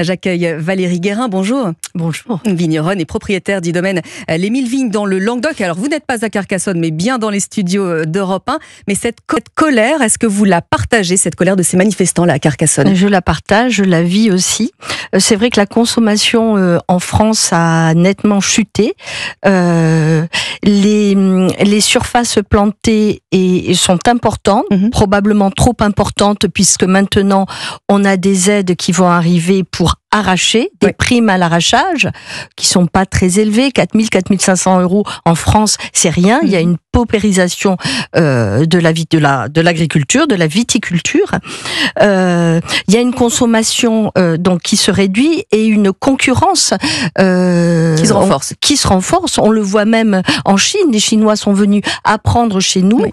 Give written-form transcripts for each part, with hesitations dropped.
J'accueille Valérie Guérin, bonjour. Bonjour. Vigneronne et propriétaire du domaine Les 1000 Vignes dans le Languedoc. Alors vous n'êtes pas à Carcassonne, mais bien dans les studios d'Europe 1. Mais cette colère, est-ce que vous la partagez, cette colère de ces manifestants-là à Carcassonne? Je la partage, je la vis aussi. C'est vrai que la consommation en France a nettement chuté. Les surfaces plantées sont importantes, probablement trop importantes, puisque maintenant on a des aides qui vont arriver pour arracher, des primes à l'arrachage qui sont pas très élevées, 4 000, 4 500 euros en France, c'est rien. Il y a une paupérisation de l'agriculture, de la viticulture. Il y a une consommation donc qui se réduit et une concurrence qui se renforce. On le voit même en Chine. Les Chinois sont venus apprendre chez nous,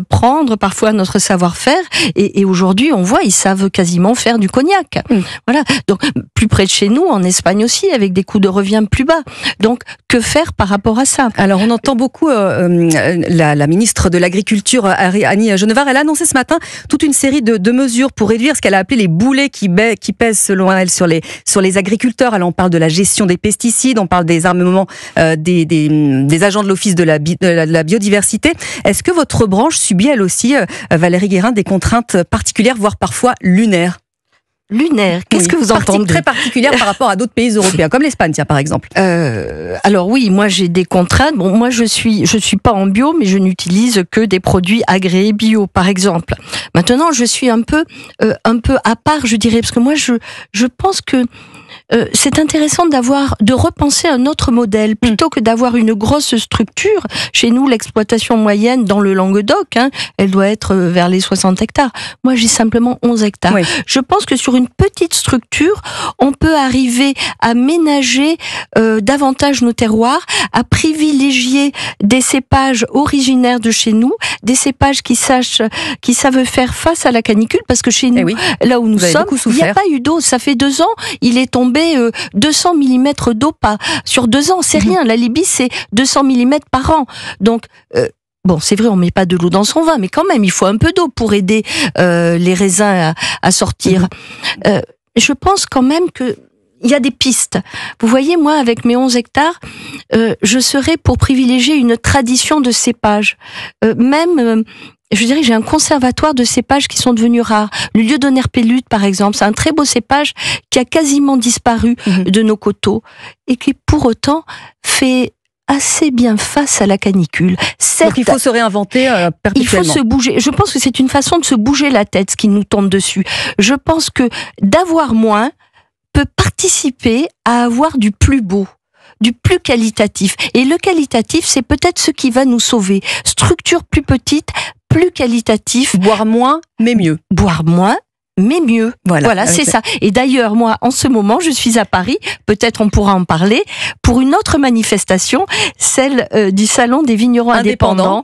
prendre parfois notre savoir-faire et aujourd'hui on voit ils savent quasiment faire du cognac. Voilà. Donc plus près de chez nous, en Espagne aussi, avec des coûts de revient plus bas. Donc, que faire par rapport à ça? Alors, on entend beaucoup la ministre de l'Agriculture, Annie Genevard. Elle a annoncé ce matin toute une série de mesures pour réduire ce qu'elle a appelé les boulets qui pèsent, selon elle, sur les agriculteurs. Alors, on parle de la gestion des pesticides, on parle des armements des agents de l'Office de la biodiversité. Est-ce que votre branche subit, elle aussi, Valérie Guérin, des contraintes particulières, voire parfois lunaires? Lunaire, qu'est-ce que vous entendez? Très particulière par rapport à d'autres pays européens, comme l'Espagne, tiens, par exemple. Alors oui, moi j'ai des contraintes. Bon, moi je suis pas en bio, mais je n'utilise que des produits agréés bio, par exemple. Maintenant, je suis un peu à part, je dirais, parce que moi je pense que c'est intéressant de repenser un autre modèle plutôt que d'avoir une grosse structure. Chez nous, l'exploitation moyenne dans le Languedoc, elle doit être vers les 60 hectares. Moi, j'ai simplement 11 hectares. Oui. Je pense que sur une petite structure, on peut arriver à ménager davantage nos terroirs, à privilégier des cépages originaires de chez nous, des cépages qui savent faire face à la canicule, parce que chez nous, là où nous sommes, il n'y a pas eu d'eau. Ça fait 2 ans, il est tombé 200 mm d'eau sur 2 ans, c'est rien. La Libye, c'est 200 mm par an. Donc, bon, c'est vrai, on met pas de l'eau dans son vin, mais quand même, il faut un peu d'eau pour aider les raisins à sortir. Je pense quand même que il y a des pistes. Vous voyez, moi, avec mes 11 hectares, je serais pour privilégier une tradition de cépage. Je dirais que j'ai un conservatoire de cépages qui sont devenus rares. Le Lieu-d'Honneur-Pélude, par exemple, c'est un très beau cépage qui a quasiment disparu de nos coteaux et qui, pour autant, fait assez bien face à la canicule. Certes, donc il faut se réinventer perpétuellement. Il faut se bouger. Je pense que c'est une façon de se bouger la tête, ce qui nous tombe dessus. Je pense que d'avoir moins peut participer à avoir du plus beau, du plus qualitatif. Et le qualitatif, c'est peut-être ce qui va nous sauver. Structure plus petite, plus qualitatif. Boire moins, mais mieux. Boire moins, mais mieux. Voilà, c'est ça. Et d'ailleurs, moi, en ce moment, je suis à Paris, peut-être on pourra en parler, pour une autre manifestation, celle du Salon des vignerons indépendants.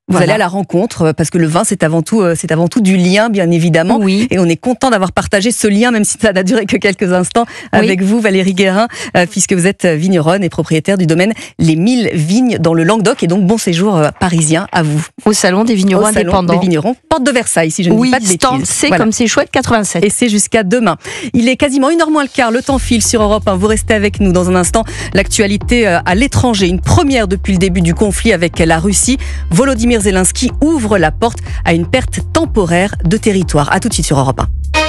Vous allez à la rencontre, parce que le vin, c'est avant tout du lien, bien évidemment. Oui. Et on est content d'avoir partagé ce lien, même si ça n'a duré que quelques instants, avec vous, Valérie Guérin, puisque vous êtes vigneronne et propriétaire du domaine Les 1000 Vignes dans le Languedoc. Et donc, bon séjour parisien à vous. Au Salon des vignerons indépendants. Salon des vignerons, porte de Versailles, si je ne dis pas de bêtises. Stand C comme c'est chouette, 87. Et c'est jusqu'à demain. Il est quasiment 1h moins le quart, le temps file sur Europe 1. Vous restez avec nous dans un instant. L'actualité à l'étranger, une première depuis le début du conflit avec la Russie. Volodymyr Zelensky ouvre la porte à une perte temporaire de territoire. À tout de suite sur Europe 1.